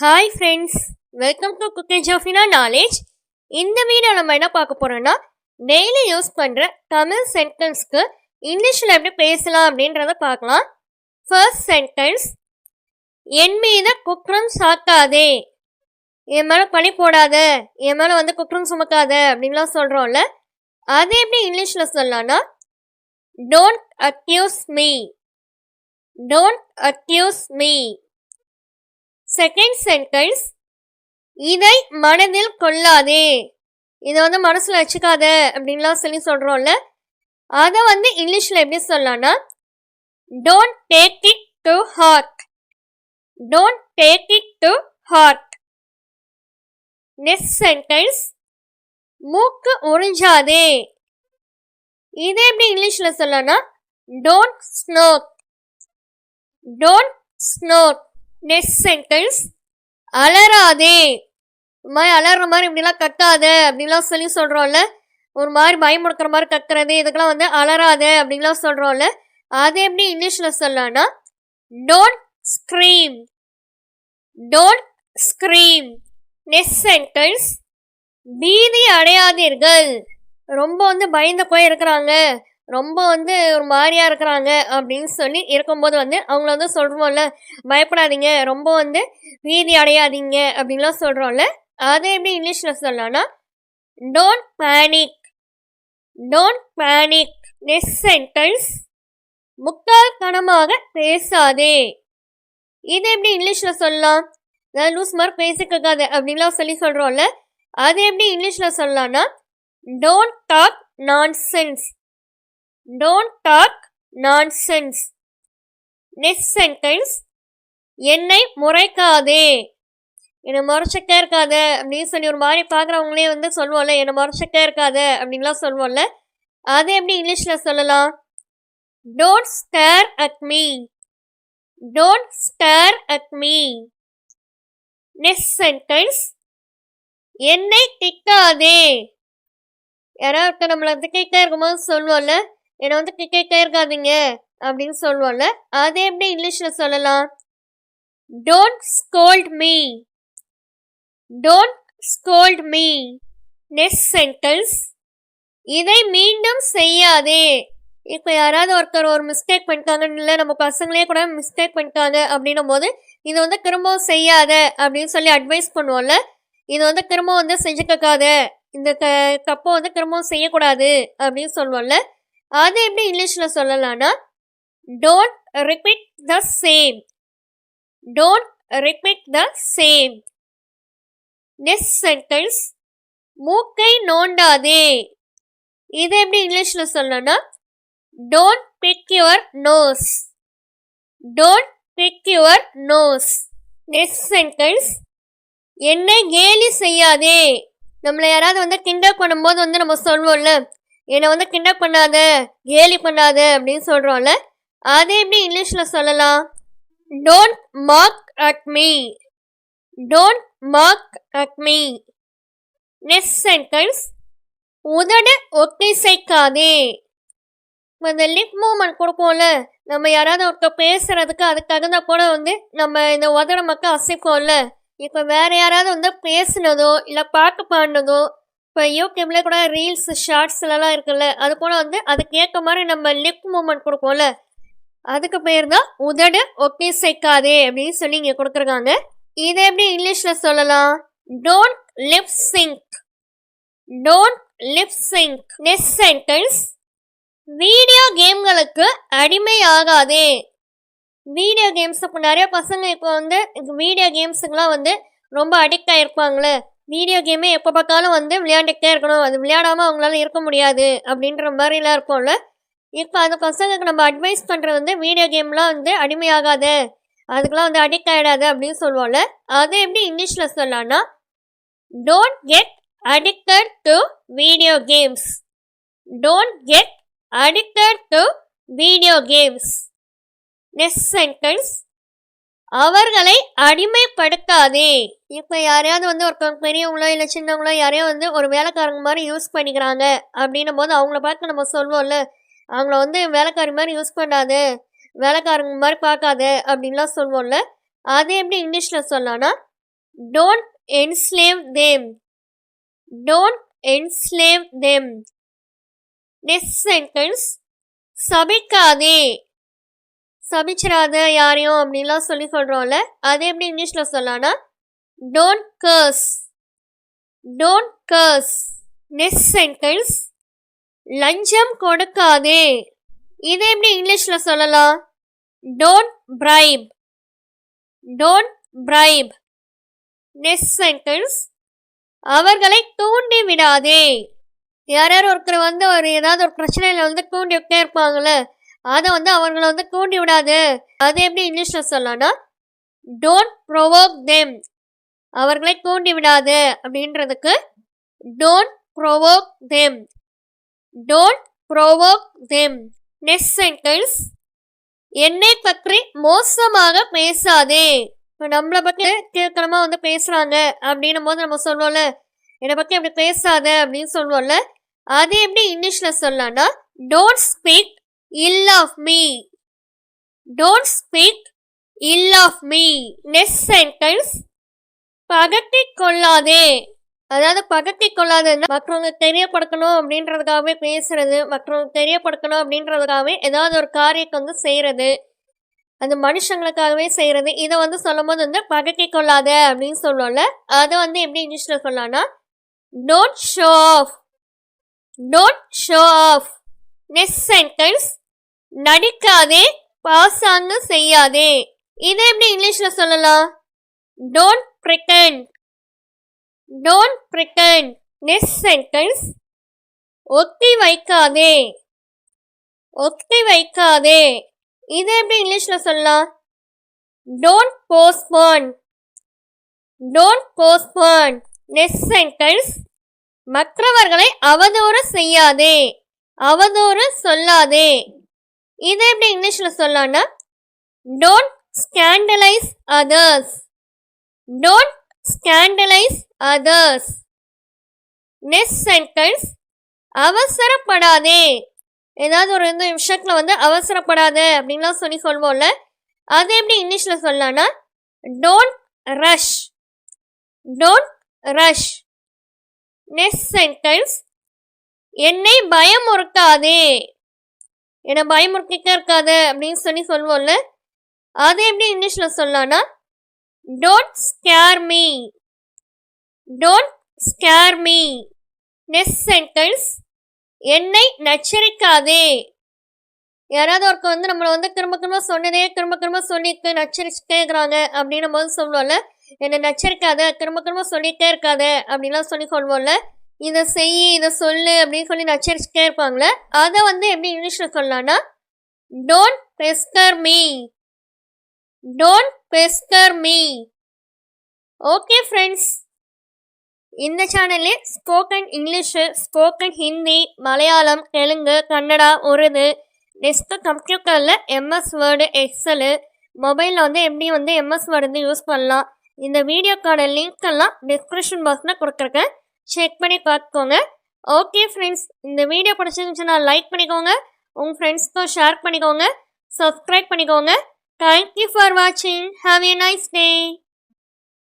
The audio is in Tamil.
Hi friends, welcome to cooking Jofina knowledge. இந்த வீடியோ நம்ம என்ன பார்க்க போகிறோன்னா, டெய்லி யூஸ் பண்ணுற தமிழ் சென்டென்ஸ்க்கு இங்கிலீஷில் எப்படி பேசலாம் அப்படின்றத பார்க்கலாம். ஃபர்ஸ்ட் சென்டென்ஸ், என் மீது குற்றம் சாக்காதே. என் மேலே பழி போடாத, என் மேலே குற்றம் சுமக்காத அப்படின்லாம் சொல்கிறோம்ல, அது எப்படி இங்கிலீஷில் சொல்லலாம்னா, don't accuse me. Don't accuse me. Second sentence, இதை மனதில் கொள்ளாதே. இதை மனசில் வச்சுக்காத அப்படின்லாம் சொல்கிறோம்ல, அதை இங்கிலீஷில் எப்படி சொல்லலாம்னா, don't take it to heart. Don't take it to heart. Next sentence, மூக்கு உறிஞ்சாதே. இதை எப்படி இங்கிலீஷில் சொல்லலாம்னா, don't snort. Don't snort. Next sentence, அலறாதே. அலற மாதிரி இப்படிலாம் கத்தாத அப்படின்லாம் சொல்கிறோம்ல, ஒரு மாதிரி பயமுடுக்கிற மாதிரி கத்துறது, இதுக்கெல்லாம் அலறாத அப்படின்லாம் சொல்கிறோம்ல, அது எப்படி இங்கிலீஷில் சொல்லலாம்னா, don't scream. Don't scream. Next sentence, பீதி அடையாதீர்கள். ரொம்ப பயந்து போய் இருக்கிறாங்க, ரொம்ப ஒரு மாதிரியா இருக்கிறாங்க அப்படின்னு சொல்லி இருக்கும்போது அவங்கள சொல்கிறோம்ல, பயப்படாதீங்க, ரொம்ப பீதி அடையாதீங்க அப்படின்லாம் சொல்கிறோம்ல, அதை எப்படி இங்கிலீஷில் சொல்லலாம்னா, don't panic. Don't panic. Next sentence, முட்டாள்தனமாக பேசாதே. இதை எப்படி இங்கிலீஷில் சொல்லலாம், நான் லூஸ் மாதிரி பேசிக்காது அப்படின்லாம் சொல்கிறோம்ல, அது எப்படி இங்கிலீஷில் சொல்லலாம்னா, don't talk nonsense. Don't talk nonsense. Next sentence, என்னை முறைக்காதே. என்னை முறைச்சக்கே இருக்காத அப்படின்னு சொல்லி ஒரு மாதிரி பார்க்குறவங்களே சொல்லுவோம்ல, என்னை முறைச்சக்கே இருக்காத அப்படின்லாம் சொல்லுவோம்ல, அதை எப்படி இங்கிலீஷில் சொல்லலாம், don't stare at me. Don't stare at me. Next sentence, என்னை திட்டாதே. யாராவது நம்மளை திட்டே இருக்கும்போது சொல்லுவோம்ல, என்னை திட்டே இருக்காதீங்க அப்படின்னு சொல்லுவோம்ல, அதை எப்படி இங்கிலீஷில் சொல்லலாம், don't scold me. Don't scold me. Next sentence, இதை மீண்டும் செய்யாதே. இப்போ யாராவது ஒருத்தர் ஒரு மிஸ்டேக் பண்ணிட்டாங்கன்னு, இல்லை நம்ம பசங்களே கூட மிஸ்டேக் பண்ணிட்டாங்க அப்படின்னும் போது, இது திரும்பவும் செய்யாத அப்படின்னு சொல்லி அட்வைஸ் பண்ணுவோம்ல, இது திரும்பவும் செஞ்சுக்காத, இந்த தப்பை திரும்பவும் செய்யக்கூடாது அப்படின்னு சொல்லுவோம்ல, அதை எப்படி இங்கிலீஷில் சொல்லலாம்னா, don't repeat the same. Don't repeat the same. Next sentence, மூக்கை நோண்டாதே. இதை எப்படி இங்கிலீஷில் சொல்லலாம்னா, don't pick your nose. Don't pick your nose. Next sentence, என்னை கேலி செய்யாதே. நம்மளை யாராவது கிண்டல் பண்ணும்போது நம்ம சொல்லுவோம்ல, என்னை கிண்டல் பண்ணாத, கேலி பண்ணாத அப்படின்னு சொல்கிறோம்ல, அதை எப்படி இங்கிலீஷில் சொல்லலாம், don't mark at me. Don't mark at me. Next sentence, உதடு ஒத்திசைக்காதே. இந்த லிப் மூமெண்ட் கொடுப்போம்ல, நம்ம யாராவது ஒருத்தர் பேசுறதுக்கு அதுக்கு தகுந்த போல நம்ம இந்த உதட மக்கள் அசைப்போம்ல, இப்போ வேறு யாராவது பேசுனதோ இல்லை பாட்டு பாடினதோ, இப்போ யூடியூப்லேயே கூட ரீல்ஸ் ஷார்ட்ஸ்லாம் இருக்குல்ல, அது போல் அதுக்கு ஏற்ற மாதிரி நம்ம லிப் மூமெண்ட் கொடுப்போம்ல, அதுக்கு பேர் தான் உதடு ஒத்திசைக்காதே அப்படின்னு சொல்லி இங்கே கொடுத்துருக்காங்க. இதை எப்படி இங்கிலீஷில் சொல்லலாம், don't lip sync. Don't lip sync. Next sentence, video கேம்களுக்கு அடிமை ஆகாதே. வீடியோ கேம்ஸ் இப்போ நிறைய பசங்க இப்போ வீடியோ கேம்ஸுக்கெலாம் ரொம்ப அடிக்ட் ஆகிருப்பாங்களே, வீடியோ கேமே எப்போ பார்த்தாலும் விளையாண்டுக்கிட்டே இருக்கணும், அது விளையாடாமல் அவங்களால இருக்க முடியாது அப்படின்ற மாதிரிலாம் இருக்கும்ல, இப்போ அந்த பசங்களுக்கு நம்ம அட்வைஸ் பண்ணுறது வீடியோ கேம்லாம் அடிமையாகாத, அதுக்கெலாம் அடிக்ட் ஆகிடாது அப்படின்னு சொல்லுவோம்ல, அதை எப்படி இங்கிலீஷில் சொல்லலாம்னா, don't get addicted to video games. Don't get addicted to video games. Next sentence, அவர்களை அடிமைப்படுத்தாதே. இப்போ யாரையாவது ஒருத்தவங்க பெரியவங்களோ இல்லை சின்னவங்களோ யாரையோ ஒரு வேலைக்காரங்க மாதிரி யூஸ் பண்ணிக்கிறாங்க அப்படின்னும் போது அவங்கள பார்த்து நம்ம சொல்லுவோம்ல, அவங்கள வேலைக்காரி மாதிரி யூஸ் பண்ணாது, வேலைக்காரங்க மாதிரி பார்க்காத அப்படின்லாம் சொல்லுவோம்ல, அது எப்படி இங்கிலீஷில் சொல்லலாம்னா, Don't enslave them. Don't enslave them. Next sentence. சபிக்காதே. சபிச்சிராத யாரையும் அப்படின்லாம் சொல்றோம்ல, அது எப்படி இங்கிலீஷ்ல சொல்லலாம்னா don't curse. Don't curse. Next sentence. லஞ்சம் கொடுக்காதே. இது எப்படி இங்கிலீஷ்ல சொல்லலாம்? Don't bribe. Don't bribe. Next sentence. அவர்களை தூண்டி விடாதே. யாராவது ஒருத்தர் வந்து ஏதாவது ஒரு பிரச்சனையில வந்து தூண்டி விட்டே இருப்பாங்கல்ல, அதை வந்து அவர்களை வந்து தூண்டி விடாது. அது எப்படி இங்கிலீஷ்ல சொல்லலாம்னா டோன்ட் ப்ரொவோக் தெம். அவர்களை தூண்டி விடாது அப்படின்றதுக்கு don't provoke them. Don't provoke them. Next sentence. என்னை பற்றி மோசமாக பேசாதே. இப்போ நம்மளை பற்றி கேட்கணுமா வந்து பேசுறாங்க அப்படின்னும் போது நம்ம சொல்லுவோம்ல, என்னை பற்றி அப்படி பேசாத அப்படின்னு சொல்லுவோம்ல, அது எப்படி இங்கிலீஷ்ல சொல்லலாம்னா don't speak ill of me. Don't speak ill of me. Next sentence. பகட்டி கொள்ளாதே. அதாவது பகட்டி கொள்ளாதுன்னா மற்றவங்க தெரியப்படுத்தணும் அப்படின்றதுக்காகவே பேசுறது, மற்றவங்க தெரியப்படுத்தணும் அப்படின்றதுக்காகவே ஏதாவது ஒரு காரியத்தை வந்து செய்யறது, அந்த மனுஷங்களுக்காகவே செய்யறது. இதை வந்து சொல்லும் போது வந்து பகட்டி கொள்ளாத அப்படின்னு சொல்லுவோம்ல, அதை வந்து எப்படி இங்கிலீஷ்ல சொல்லலாம்னா don't show off. Don't show off. Next sentence. நடிக்காதே, பாசாங்கு செய்யாதே. இதை எப்படி இங்கிலீஷ்ல சொல்லலாம்? Don't pretend. Don't pretend. Next sentence. ஒத்தி வைக்காதே. ஒத்தி வைக்காதே. இதை எப்படி இங்கிலீஷ்ல சொல்லலாம்? Don't postpone. Don't postpone. Next sentence. மற்றவர்களை அவதூறு செய்யாதே. அவதூறு சொல்லாதே. இதை எப்படி இங்கிலீஷ்ல சொல்லலாம்னா Don't scandalize others. Don't scandalize others. Next sentence. அவசரப்படாதே. ஏதாவது ஒரு விஷயத்துல வந்து அவசரப்படாத அப்படின்லாம் சொல்லுவோம்ல, அது எப்படி இங்கிலீஷ்ல சொல்லலாம்னா don't rush. Don't rush. Next sentence. என்னை பயமுறுத்தாதே. என்னை பயமுறுத்திட்டே இருக்காது அப்படின்னு சொல்லுவோம்ல, அது எப்படி இங்கிலீஷ்ல சொல்லலாம்னா Don't scare me. Don't scare me. Next sentence. என்னை நச்சரிக்காதே. யாராவது ஒருத்தர் வந்து நம்மளை வந்து திரும்ப திரும்ப சொல்லிட்டு நச்சரிச்சுட்டே இருக்கிறாங்க அப்படின்னும் போது சொல்லுவோம்ல, என்னை நச்சரிக்காத, திரும்ப சொல்லிட்டே இருக்காத அப்படின்லாம் சொல்லுவோம்ல, இதை செய் இதை சொல்லு அப்படின்னு சொல்லி நச்சரிச்சுட்டே இருப்பாங்களே, அதை வந்து எப்படி இங்கிலீஷ்ல சொல்லலாம்னா don't pester me. Don't pester me. Okay friends, இந்த சேனலில் spoken English, spoken Hindi, Malayalam, Telugu, Kannada, Urdu, next கம்ப்யூட்டரில் எம்எஸ் வேர்டு, எக்ஸலு, மொபைலில் வந்து எப்படி வந்து எம்எஸ் வேர்டு வந்து யூஸ் பண்ணலாம், இந்த வீடியோக்கான லிங்க் எல்லாம் டிஸ்கிரிப்ஷன் பாக்ஸில் கொடுத்துருக்கேன், செக் பண்ணி பார்த்துக்கோங்க. ஓகே ஃப்ரெண்ட்ஸ், இந்த வீடியோ பிடிச்சிருந்துச்சுன்னா லைக் பண்ணிக்கோங்க, உங்கள் ஃப்ரெண்ட்ஸ்க்கும் ஷேர் பண்ணிக்கோங்க, சப்ஸ்கிரைப் பண்ணிக்கோங்க. Thank you for watching. Have a nice day.